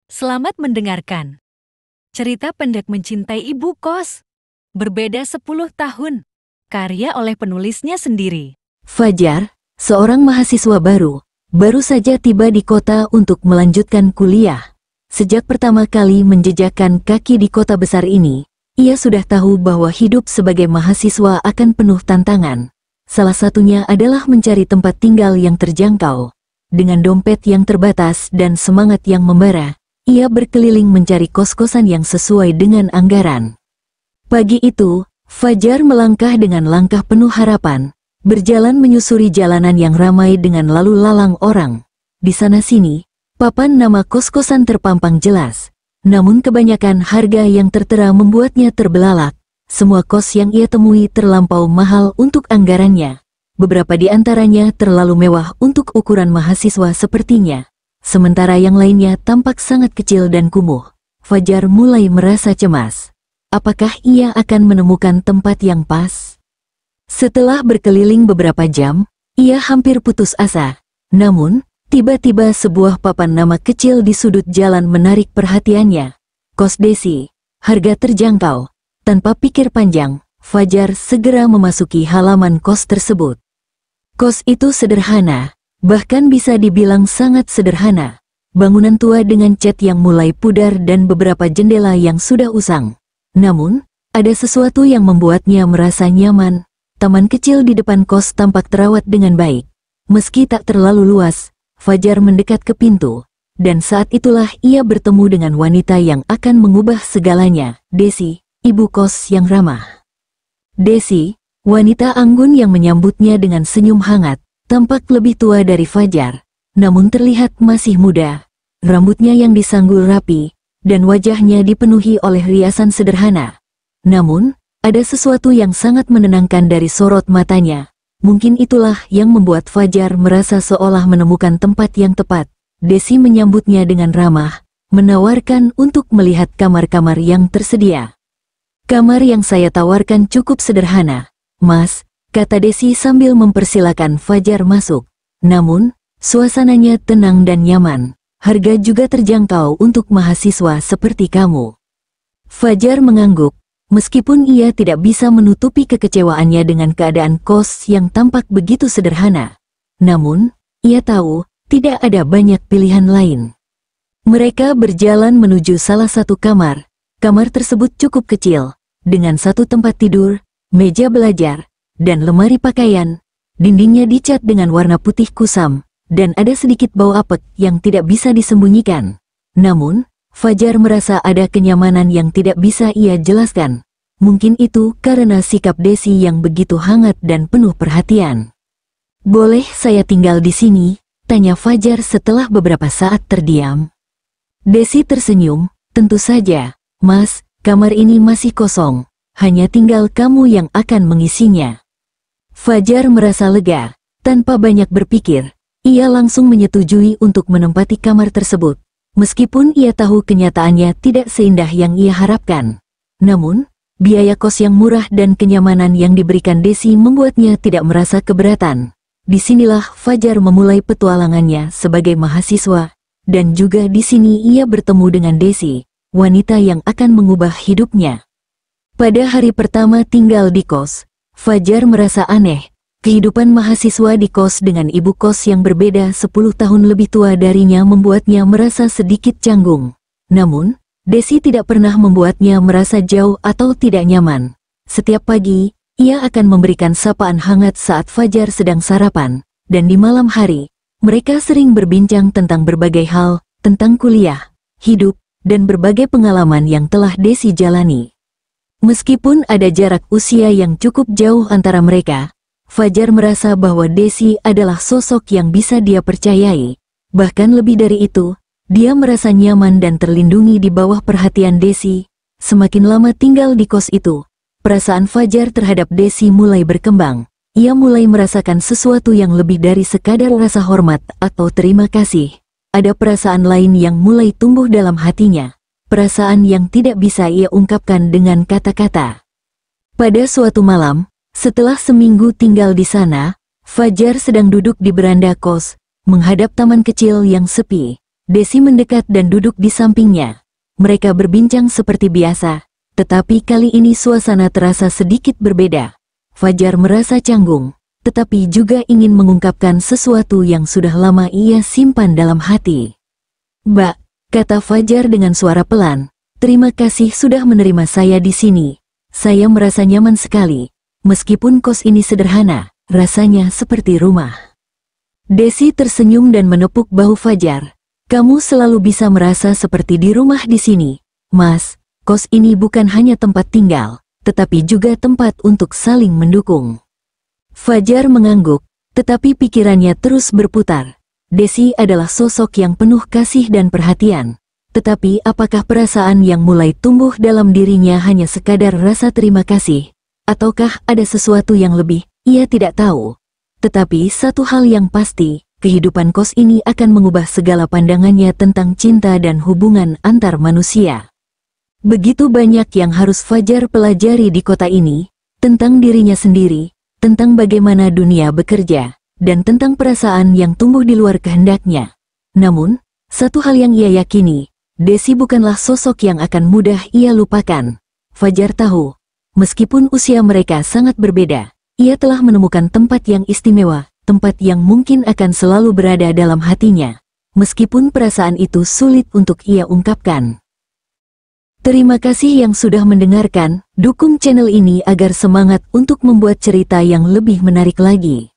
Selamat mendengarkan. Cerita Pendek Mencintai Ibu Kos. Berbeda 10 tahun. Karya oleh penulisnya sendiri. Fajar, seorang mahasiswa baru saja tiba di kota untuk melanjutkan kuliah. Sejak pertama kali menjejakkan kaki di kota besar ini, ia sudah tahu bahwa hidup sebagai mahasiswa akan penuh tantangan. Salah satunya adalah mencari tempat tinggal yang terjangkau. Dengan dompet yang terbatas dan semangat yang membara, ia berkeliling mencari kos-kosan yang sesuai dengan anggaran. Pagi itu, Fajar melangkah dengan langkah penuh harapan, berjalan menyusuri jalanan yang ramai dengan lalu lalang orang. Di sana-sini, papan nama kos-kosan terpampang jelas, namun kebanyakan harga yang tertera membuatnya terbelalak. Semua kos yang ia temui terlampau mahal untuk anggarannya. Beberapa di antaranya terlalu mewah untuk ukuran mahasiswa sepertinya. Sementara yang lainnya tampak sangat kecil dan kumuh. Fajar mulai merasa cemas. Apakah ia akan menemukan tempat yang pas? Setelah berkeliling beberapa jam, ia hampir putus asa. Namun, tiba-tiba sebuah papan nama kecil di sudut jalan menarik perhatiannya. Kos Desi, harga terjangkau. Tanpa pikir panjang, Fajar segera memasuki halaman kos tersebut. Kos itu sederhana, bahkan bisa dibilang sangat sederhana. Bangunan tua dengan cat yang mulai pudar dan beberapa jendela yang sudah usang. Namun, ada sesuatu yang membuatnya merasa nyaman. Taman kecil di depan kos tampak terawat dengan baik. Meski tak terlalu luas, Fajar mendekat ke pintu. Dan saat itulah ia bertemu dengan wanita yang akan mengubah segalanya, Desi, ibu kos yang ramah. Desi, wanita anggun yang menyambutnya dengan senyum hangat, tampak lebih tua dari Fajar, namun terlihat masih muda. Rambutnya yang disanggul rapi, dan wajahnya dipenuhi oleh riasan sederhana. Namun, ada sesuatu yang sangat menenangkan dari sorot matanya. Mungkin itulah yang membuat Fajar merasa seolah menemukan tempat yang tepat. Desi menyambutnya dengan ramah, menawarkan untuk melihat kamar-kamar yang tersedia. Kamar yang saya tawarkan cukup sederhana, Mas, kata Desi sambil mempersilakan Fajar masuk. Namun, suasananya tenang dan nyaman. Harga juga terjangkau untuk mahasiswa seperti kamu. Fajar mengangguk, meskipun ia tidak bisa menutupi kekecewaannya dengan keadaan kos yang tampak begitu sederhana. Namun, ia tahu, tidak ada banyak pilihan lain. Mereka berjalan menuju salah satu kamar. Kamar tersebut cukup kecil, dengan satu tempat tidur, meja belajar, dan lemari pakaian. Dindingnya dicat dengan warna putih kusam, dan ada sedikit bau apek yang tidak bisa disembunyikan. Namun, Fajar merasa ada kenyamanan yang tidak bisa ia jelaskan. Mungkin itu karena sikap Desi yang begitu hangat dan penuh perhatian. Boleh saya tinggal di sini? Tanya Fajar setelah beberapa saat terdiam. Desi tersenyum, tentu saja, Mas, kamar ini masih kosong. Hanya tinggal kamu yang akan mengisinya. Fajar merasa lega. Tanpa banyak berpikir, ia langsung menyetujui untuk menempati kamar tersebut. Meskipun ia tahu kenyataannya tidak seindah yang ia harapkan. Namun, biaya kos yang murah dan kenyamanan yang diberikan Desi membuatnya tidak merasa keberatan. Disinilah Fajar memulai petualangannya sebagai mahasiswa. Dan juga di sini ia bertemu dengan Desi, wanita yang akan mengubah hidupnya. Pada hari pertama tinggal di kos, Fajar merasa aneh. Kehidupan mahasiswa di kos dengan ibu kos yang berbeda 10 tahun lebih tua darinya membuatnya merasa sedikit canggung. Namun, Desi tidak pernah membuatnya merasa jauh atau tidak nyaman. Setiap pagi, ia akan memberikan sapaan hangat saat Fajar sedang sarapan, dan di malam hari, mereka sering berbincang tentang berbagai hal, tentang kuliah, hidup, dan berbagai pengalaman yang telah Desi jalani. Meskipun ada jarak usia yang cukup jauh antara mereka, Fajar merasa bahwa Desi adalah sosok yang bisa dia percayai. Bahkan lebih dari itu, dia merasa nyaman dan terlindungi di bawah perhatian Desi. Semakin lama tinggal di kos itu, perasaan Fajar terhadap Desi mulai berkembang. Ia mulai merasakan sesuatu yang lebih dari sekadar rasa hormat atau terima kasih. Ada perasaan lain yang mulai tumbuh dalam hatinya. Perasaan yang tidak bisa ia ungkapkan dengan kata-kata. Pada suatu malam, setelah seminggu tinggal di sana, Fajar sedang duduk di beranda kos, menghadap taman kecil yang sepi. Desi mendekat dan duduk di sampingnya. Mereka berbincang seperti biasa, tetapi kali ini suasana terasa sedikit berbeda. Fajar merasa canggung, tetapi juga ingin mengungkapkan sesuatu yang sudah lama ia simpan dalam hati. "Mbak," kata Fajar dengan suara pelan, "terima kasih sudah menerima saya di sini. Saya merasa nyaman sekali. Meskipun kos ini sederhana, rasanya seperti rumah." Desi tersenyum dan menepuk bahu Fajar. "Kamu selalu bisa merasa seperti di rumah di sini, Mas. Kos ini bukan hanya tempat tinggal, tetapi juga tempat untuk saling mendukung." Fajar mengangguk, tetapi pikirannya terus berputar. Desi adalah sosok yang penuh kasih dan perhatian. Tetapi apakah perasaan yang mulai tumbuh dalam dirinya hanya sekadar rasa terima kasih? Ataukah ada sesuatu yang lebih? Ia tidak tahu. Tetapi satu hal yang pasti, kehidupan kos ini akan mengubah segala pandangannya tentang cinta dan hubungan antar manusia. Begitu banyak yang harus Fajar pelajari di kota ini, tentang dirinya sendiri, tentang bagaimana dunia bekerja, dan tentang perasaan yang tumbuh di luar kehendaknya. Namun, satu hal yang ia yakini, Desi bukanlah sosok yang akan mudah ia lupakan. Fajar tahu, meskipun usia mereka sangat berbeda, ia telah menemukan tempat yang istimewa, tempat yang mungkin akan selalu berada dalam hatinya, meskipun perasaan itu sulit untuk ia ungkapkan. Terima kasih yang sudah mendengarkan. Dukung channel ini agar semangat untuk membuat cerita yang lebih menarik lagi.